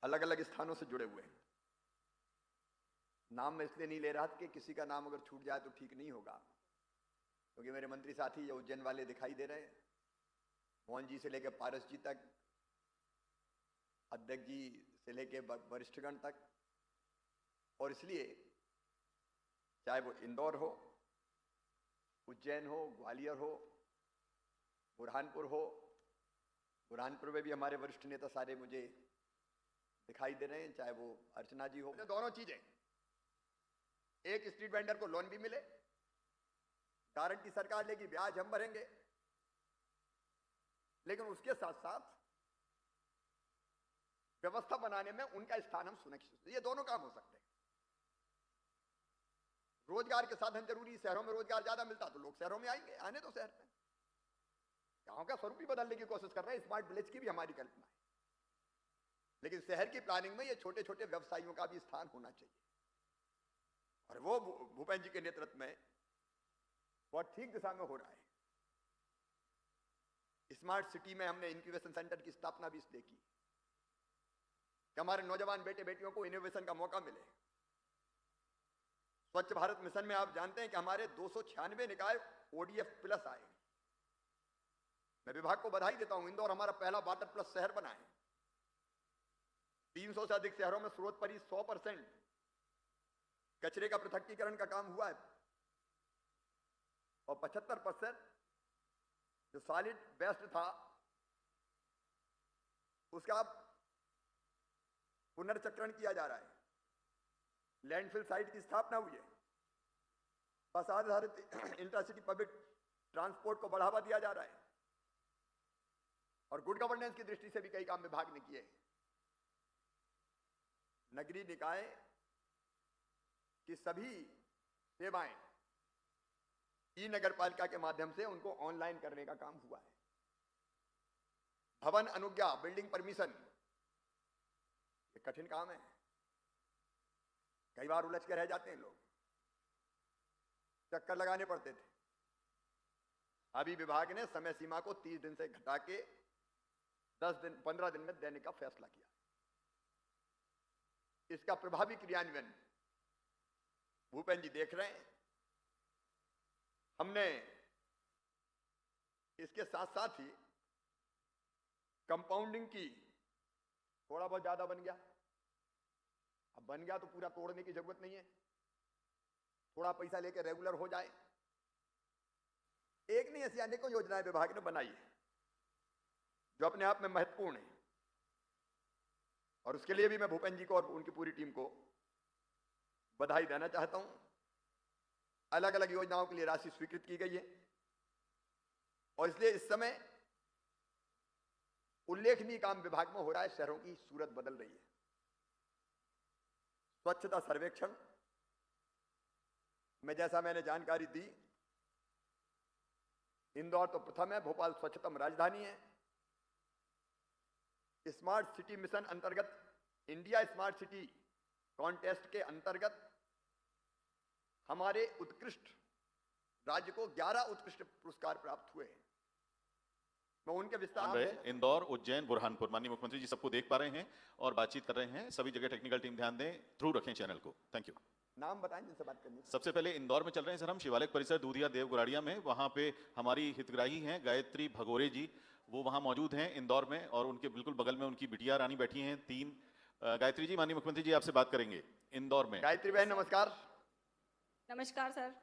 अलग अलग स्थानों से जुड़े हुए हैं। नाम मैं इसलिए नहीं ले रहा कि किसी का नाम अगर छूट जाए तो ठीक नहीं होगा, क्योंकि मेरे मंत्री साथी ये उज्जैन वाले दिखाई दे रहे हैं, मोहन जी से लेकर पारस जी तक, अध्यक्ष जी से लेकर वरिष्ठगण तक। और इसलिए चाहे वो इंदौर हो, उज्जैन हो, ग्वालियर हो, बुरहानपुर हो, बुरहानपुर में भी हमारे वरिष्ठ नेता सारे मुझे दिखाई दे रहे हैं, चाहे वो अर्चना जी हो। दोनों चीजें, एक स्ट्रीट वेंडर को लोन भी मिले, गारंटी सरकार लेगी, ब्याज हम भरेंगे, लेकिन उसके साथ साथ व्यवस्था बनाने में उनका स्थान हम सुनिश्चित, ये दोनों काम हो सकते हैं। रोजगार के साधन जरूरी, शहरों में रोजगार ज्यादा मिलता तो लोग शहरों में आएंगे, आने तो शहर में। गांव का स्वरूप ही बदलने की कोशिश कर रहे हैं, स्मार्ट विलेज की भी हमारी कल्पना है, लेकिन शहर की प्लानिंग में ये छोटे छोटे व्यवसायियों का भी स्थान होना चाहिए। और वो भूपेंद्र जी के नेतृत्व में बहुत ठीक दिशा में हो रहा है। स्मार्ट सिटी में हमने इंक्यूबेशन सेंटर की स्थापना भी इसलिए की कि हमारे नौजवान बेटे बेटियों को इनोवेशन का मौका मिले। स्वच्छ भारत मिशन में आप जानते हैं कि हमारे 296 निकाय ODF प्लस आए। मैं विभाग को बधाई देता हूं, इंदौर हमारा पहला वाटर प्लस शहर बना है। 300 से अधिक शहरों में स्रोत पर ही 100% कचरे का पृथक्कीकरण का काम हुआ है, और 75% जो सॉलिड वेस्ट था उसका पुनर्चक्रण किया जा रहा है। लैंडफिल साइट की स्थापना हुई है। बस आधारित इंटरसिटी पब्लिक ट्रांसपोर्ट को बढ़ावा दिया जा रहा है, और गुड गवर्नेंस की दृष्टि से भी कई काम विभाग ने किए। नगरीय निकाय की सभी सेवाएं ई-नगरपालिका के माध्यम से उनको ऑनलाइन करने का काम हुआ है। भवन अनुज्ञा, बिल्डिंग परमिशन, ये कठिन काम है, कई बार उलझ के रह जाते हैं लोग, चक्कर लगाने पड़ते थे। अभी विभाग ने समय सीमा को 30 दिन से घटा के 15 दिन में देने का फैसला किया। इसका प्रभावी क्रियान्वयन भूपेंद्र जी देख रहे हैं। हमने इसके साथ साथ ही कंपाउंडिंग की, थोड़ा बहुत ज्यादा बन गया, अब बन गया तो पूरा तोड़ने की जरूरत नहीं है, थोड़ा पैसा लेकर रेगुलर हो जाए। एक नहीं, ऐसी अनेकों योजनाएं विभाग ने बनाई है जो अपने आप में महत्वपूर्ण है, और उसके लिए भी मैं भूपेंद्र जी को और उनकी पूरी टीम को बधाई देना चाहता हूं। अलग अलग योजनाओं के लिए राशि स्वीकृत की गई है, और इसलिए इस समय उल्लेखनीय काम विभाग में हो रहा है। शहरों की सूरत बदल रही है। स्वच्छता सर्वेक्षण में जैसा मैंने जानकारी दी, इंदौर तो प्रथम है, भोपाल स्वच्छतम राजधानी है। स्मार्ट सिटी मिशन अंतर्गत इंडिया स्मार्ट सिटी कॉन्टेस्ट के अंतर्गत हमारे उत्कृष्ट राज्य को 11 उत्कृष्ट पुरस्कार प्राप्त हुए हैं। मैं उनके विस्तार में इंदौर, उज्जैन, बुरहानपुर, माननीय मुख्यमंत्री जी सबको देख पा रहे हैं और बातचीत कर रहे हैं। सभी जगह टेक्निकल टीम ध्यान दें, थ्रू रखें चैनल को। Thank you. नाम बताएं जिनसे बात करनी है। सबसे पहले इंदौर में चल रहे हैं सर हम, शिवालय परिसर दूधिया देवगुराड़िया में। वहां पे हमारी हितग्राही हैं गायत्री भगोरे जी, वो वहां मौजूद हैं इंदौर में, और उनके बिल्कुल बगल में उनकी बिटिया रानी बैठी हैं 3। गायत्री जी, माननीय मुख्यमंत्री जी आपसे बात करेंगे इंदौर में। गायत्री बहन नमस्कार। नमस्कार सर।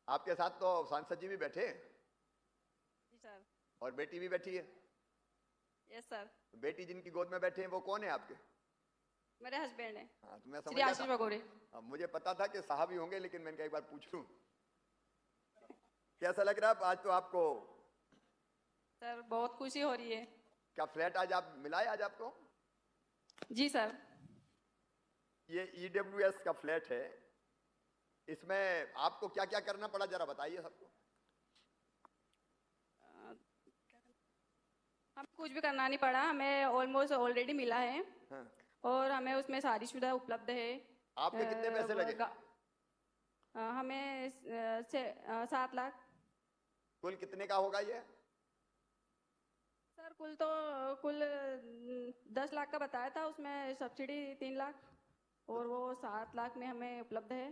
आपके साथ तो सांसद जी भी बैठे हैं। जी सर। और बेटी भी बैठी है। Yes sir. बेटी जिनकी गोद में बैठे हैं वो कौन है आपके? मेरे हस्बैंड है। हाँ, तो मैं श्री आशीष भगोरे। अब मुझे पता था कि साहब ही होंगे, लेकिन मैंने कहा एक बार पूछ लूं। कैसा लग रहा है आज तो आपको? सर बहुत खुशी हो रही है। क्या फ्लैट आज आप मिला है आज आपको? जी सर। ये EWS का फ्लैट है। इसमें आपको क्या क्या करना पड़ा, जरा बताइए सबको। हम कुछ भी करना नहीं पड़ा, हमें ऑलमोस्ट ऑलरेडी मिला है। हाँ। और हमें उसमें सारी सुविधा उपलब्ध है। आपके कितने पैसे लगे? हमें 7 लाख। कुल कितने का होगा ये? सर कुल 10 लाख का बताया था, उसमें सब्सिडी 3 लाख और वो 7 लाख में हमें उपलब्ध है।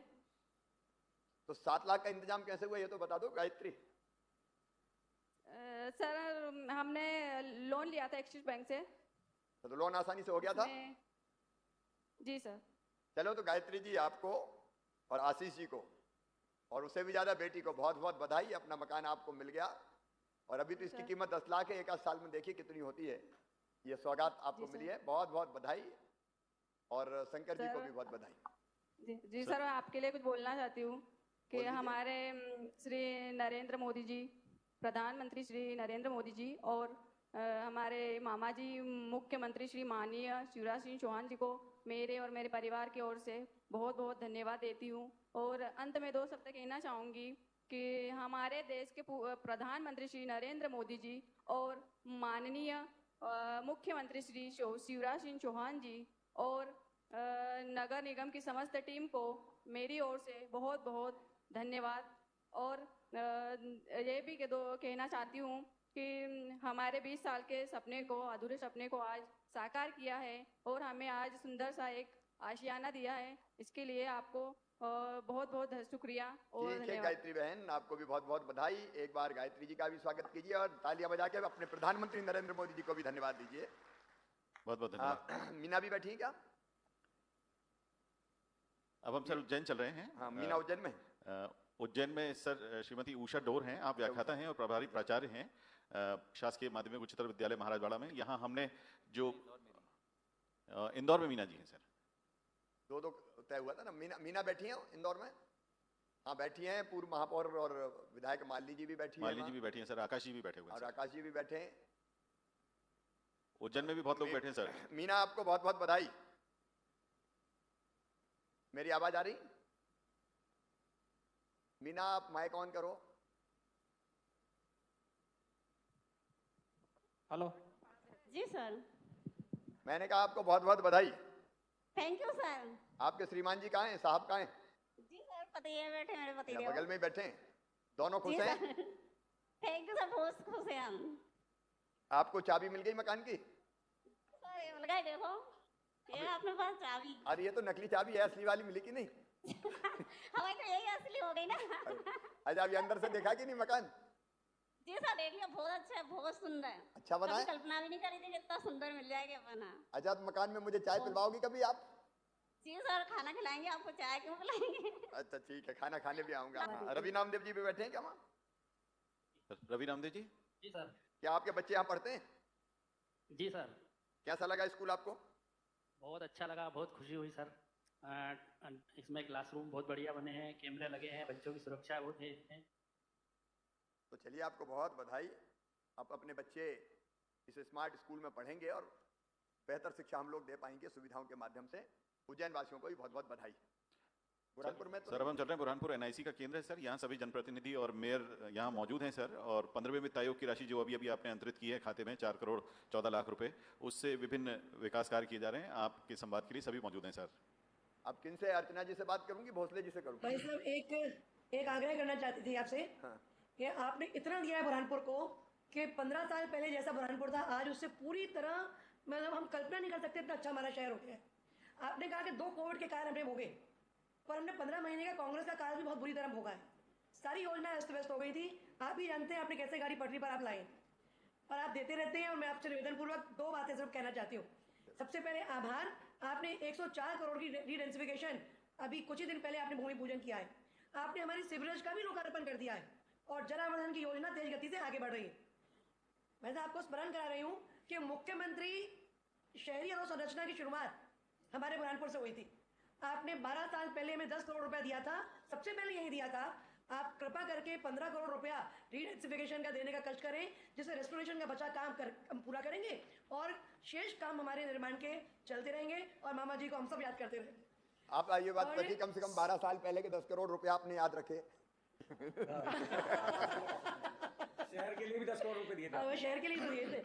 तो 7 लाख का इंतजाम कैसे हुआ ये तो बता दो गायत्री। सर हमने लोन लिया था एक्सिस बैंक से। तो लोन आसानी से हो गया था। जी सर। चलो तो गायत्री जी आपको और आशीष जी को और उससे भी ज्यादा बेटी को बहुत बहुत बधाई, अपना मकान आपको मिल गया। और अभी तो इसकी कीमत 10 लाख है, एक आध साल में देखिए कितनी होती है। ये सौगात आपको मिली है, बहुत बहुत बधाई। और शंकर जी को भी बहुत बधाई। जी सर, मैं आपके लिए कुछ बोलना चाहती हूँ कि हमारे श्री नरेंद्र मोदी जी, प्रधानमंत्री श्री नरेंद्र मोदी जी और हमारे मामा जी मुख्यमंत्री श्री माननीय शिवराज सिंह चौहान जी को मेरे और मेरे परिवार की ओर से बहुत बहुत धन्यवाद देती हूँ। और अंत में 2 शब्द कहना चाहूँगी कि हमारे देश के प्रधानमंत्री श्री नरेंद्र मोदी जी और माननीय मुख्यमंत्री श्री शिवराज सिंह चौहान जी और नगर निगम की समस्त टीम को मेरी ओर से बहुत बहुत धन्यवाद। और ये भी कहना चाहती हूँ कि हमारे 20 साल के सपने को, अधूरे सपने को आज साकार किया है और हमें आज सुंदर सा एक आशियाना दिया है। इसके लिए आपको बहुत बहुत शुक्रिया और धन्यवाद। गायत्री बहन आपको भी बहुत बहुत बधाई। एक बार गायत्री जी का भी स्वागत कीजिए और तालियां बजा के अपने प्रधानमंत्री नरेंद्र मोदी जी को भी धन्यवाद दीजिए। बहुत बहुत धन्यवाद। मीना भी बैठी क्या? अब हम सर उज्जैन चल रहे हैं। हाँ, मीना उज्जैन में। उज्जैन में सर श्रीमती उषा डोर हैं, आप व्याख्याता हैं और प्रभारी प्राचार्य हैं शासकीय माध्यमिक उच्चतर विद्यालय महाराजवाड़ा में। यहाँ हमने जो इंदौर में मीना जी हैं सर। दो तय हुआ था ना। मीना बैठी हैं इंदौर में। हाँ बैठी हैं। पूर्व महापौर और विधायक मालिनी जी भी बैठी हैं। मालिनी जी भी बैठी हैं सर, आकाश जी भी बैठे हुए हैं और आकाश जी भी बैठे हैं। उज्जैन में भी बहुत लोग बैठे हैं सर। मीना आपको बहुत बहुत बधाई। मेरी आवाज आ रही? मीना आप माइक ऑन करो। हेलो जी सर। मैंने कहा आपको बहुत बहुत बधाई। Thank you sir. आपके श्रीमान जी कहाँ हैं, साहब कहाँ हैं? जी सर, पति है बैठे, मेरे पति बगल में ही बैठे हैं। दोनों खुश हैं? थैंक यू सर, बहुत खुश हैं हम। आपको चाबी मिल गई मकान की? सर ये लगाई देखो, ये आपने पास चाबी। अरे ये तो नकली चाबी है, असली वाली मिली कि नहीं? हमारी तो यही असली हो गई ना। अच्छा अभी अंदर से देखा कि नहीं मकान? जी सर देख लिया, बहुत अच्छा है, बहुत सुंदर है। अच्छा बना है? कल्पना भी नहीं करी थी कितना सुंदर मिल जाएगा अपना। अच्छा तो मकान में मुझे चाय पिलवाओगी कभी आप? जी सर, खाना खिलाएंगे आपको, चाय क्यों पिलाएंगे। अच्छा ठीक है, खाना खाने भी आऊंगा। रवि नामदेव जी भी बैठे हैं क्या वहाँ? रवि नामदेव जी। जी सर। क्या आपके बच्चे यहाँ पढ़ते हैं? जी सर। कैसा लगा स्कूल आपको? बहुत अच्छा लगा, बहुत खुशी हुई सर। इसमें क्लासरूम बहुत बढ़िया बने हैं, कैमरे लगे हैं, बच्चों की सुरक्षा बहुत है। तो चलिए आपको बहुत बधाई। आप अपने बच्चे इस स्मार्ट स्कूल में पढ़ेंगे और बेहतर शिक्षा हम लोग दे पाएंगे सुविधाओं के माध्यम से। उज्जैन वासियों को भी बहुत बहुत बधाई। बुरहानपुर में तो सर अब हम चल रहे हैं। बुरहानपुर एनआईसी का केंद्र है सर। यहाँ सभी जनप्रतिनिधि और मेयर यहाँ मौजूद हैं सर। और 15वें वित्त आयोग की राशि जो अभी आपने अंतरित की है खाते में 4 करोड़ 14 लाख रुपए, उससे विभिन्न विकास कार्य किए जा रहे हैं। आपके संवाद के लिए सभी मौजूद हैं सर। अब किन से? अर्चना जी से बात करूंगी, भोसले जी से करूंगी? भाई साहब एक आग्रह करना चाहती थी आपसे। हाँ। कि आपने इतना दिया है बुरहानपुर को कि 15 साल पहले जैसा बुरहानपुर था आज उससे पूरी तरह, मतलब हम कल्पना नहीं कर सकते इतना अच्छा हमारा शहर हो गया है। आपने कहा कि 2 कोविड के कारण हमने भोगे, पर हमने 15 महीने का कांग्रेस का काल भी बहुत बुरी तरह भोगा है। सारी योजनाएं अस्त व्यस्त हो गई थी। आप भी जानते हैं आपने कैसे गाड़ी पटरी पर आप लाए और आप देते रहते हैं। और मैं आपसे निवेदनपूर्वक 2 बातें सिर्फ कहना चाहती हूँ। सबसे पहले आभार, आपने 104 करोड़ की रीडेंसिफिकेशन अभी कुछ ही दिन पहले आपने भूमि पूजन किया है। आपने हमारी सिवरेज का भी लोकार्पण कर दिया है और जलावर्धन की योजना तेज गति से आगे बढ़ रही है। मैं तो आपको स्मरण करा रही हूँ कि मुख्यमंत्री शहरी अधोसंरचना की शुरुआत हमारे बुरहानपुर से हुई थी। आपने 12 साल पहले हमें 10 करोड़ रुपया दिया था, सबसे पहले यही दिया था। आप कृपा करके 15 करोड़ रुपया रीडेंसिफिकेशन का देने का कष्ट करें, जिससे रेस्टोरेशन का बचा काम हम पूरा करेंगे और शेष काम हमारे निर्माण के चलते रहेंगे और मामा जी को हम सब याद करते रहेंगे। आप ये बात कही कम से कम 12 साल पहले के 10 करोड़ रुपया आपने याद रखे। शहर के लिए भी 10 करोड़ रुपए दिए थे। शहर के लिए तो दिए थे।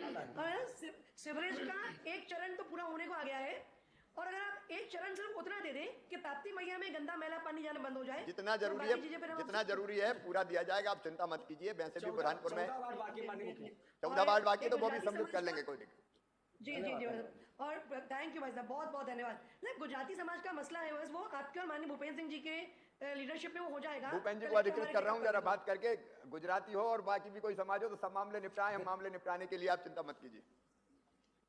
सिवरेज का एक चरण तो पूरा होने को आ गया है और अगर आप एक चरण सिर्फ उतना दे दें कि ताप्ती मैया में गंदा मैला पानी जाना बंद हो जाए, जितना तो जरूरी बाकी चीजें फिर है, हम जितना जरूरी है पूरा दिया जाएगा, आप चिंता मत कीजिए। वैसे भी बुरहानपुर में 14 वार्ड बाकी पानी मुक्ति। 14 वार्ड बाकी, तो वो भी गुजराती सम्मिलित कर समाज लेंगे, का- कोई दिक्कत। जी जी जी और थैंक यू भाई साहब, बहुत बहुत धन्यवाद। नहीं, गुजराती समाज का मसला है बस, वो आपके और माननीय भूपेंद्र सिंह जी के लीडरशिप में वो हो जाएगा। भूपेंद्र जी को कलेक्टर अधिकृत हमारे कर रहा हूँ, के जरा बात करके, गुजराती हो और बाकी भी कोई समाज हो तो सब मामले निपटाएं। हम मामले निपटाने के लिए आप चिंता मत कीजिए।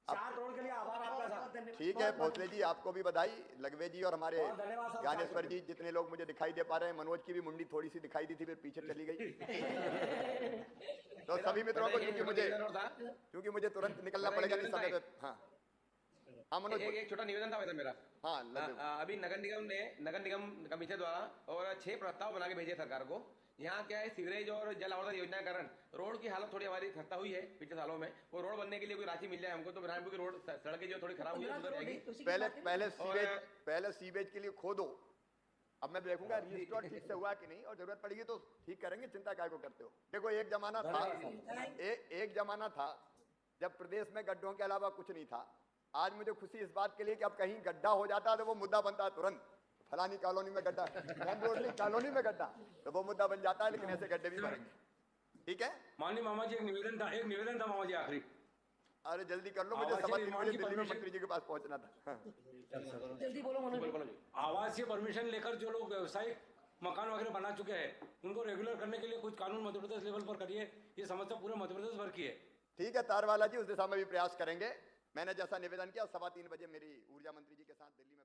4 करोड़ के लिए आभार आपका बहुत साहब। बहुत धन्यवाद। ठीक है भोसले जी, आपको भी बधाई, लगवे जी और हमारे बहुत धन्यवाद साहब। ज्ञानेश्वर जी, जितने लोग मुझे दिखाई दे पा रहे हैं। मनोज की भी मुंडी थोड़ी सी दिखाई दी थी, फिर पीछे चली गई। तो सभी मित्रों को, क्योंकि मुझे तुरंत निकलना पड़ेगा इस समय पे। हाँ हाँ मनोज, एक छोटा निवेदन था मेरा। हाँ लगवे। अभी नगर निगम कमीशन द्वारा और 6 प्रस्ताव बना के भेजे सरकार को। यहाँ क्या है, सीवरेज और जल आवर्धन योजना के कारण रोड की हालत थोड़ी हमारी खस्ता हुई है पिछले सालों में। वो रोड बनने के लिए कोई राशि मिल जाए हमको, तो बुरहानपुर की रोड सड़कें जो थोड़ी खराब हुई है, सुधर जाएगी। पहले सीवेज के लिए खोदो, अब मैं देखूंगा रिस्टोर ठीक से हुआ कि नहीं, और जरूरत पड़ेगी तो ठीक करेंगे, चिंता काय को करते हो। देखो एक जमाना था, एक जमाना था जब प्रदेश में गड्ढों के अलावा कुछ नहीं था। आज मुझे खुशी इस बात के लिए कि अब कहीं गड्ढा हो जाता है तो वो मुद्दा बनता है तुरंत, फलानी कॉलोनी में गड्ढा, कॉलोनी में गड्ढा, तो वो मुद्दा बन जाता है। लेकिन ऐसे गड्ढे भी भरेंगे, ठीक है। माननीय मामा जी, एक निवेदन था मामा जी आखिरी। अरे जल्दी कर लो, मुझे समझ नहीं, मुझे दिल्ली में मंत्री जी के पास पहुंचना था। हाँ। जल्दी बोलो मनोज। आवासीय परमिशन लेकर जो लोग व्यावसायिक मकान वगैरह बना चुके हैं, उनको रेगुलर करने के लिए कुछ कानून मध्य प्रदेश लेवल पर करिए। ये समस्या पूरे मध्य प्रदेश भर की है। ठीक है तारवाला जी, उस दिशा में भी प्रयास करेंगे। मैंने जैसा निवेदन किया, 3:15 बजे मेरी ऊर्जा मंत्री जी के साथ दिल्ली में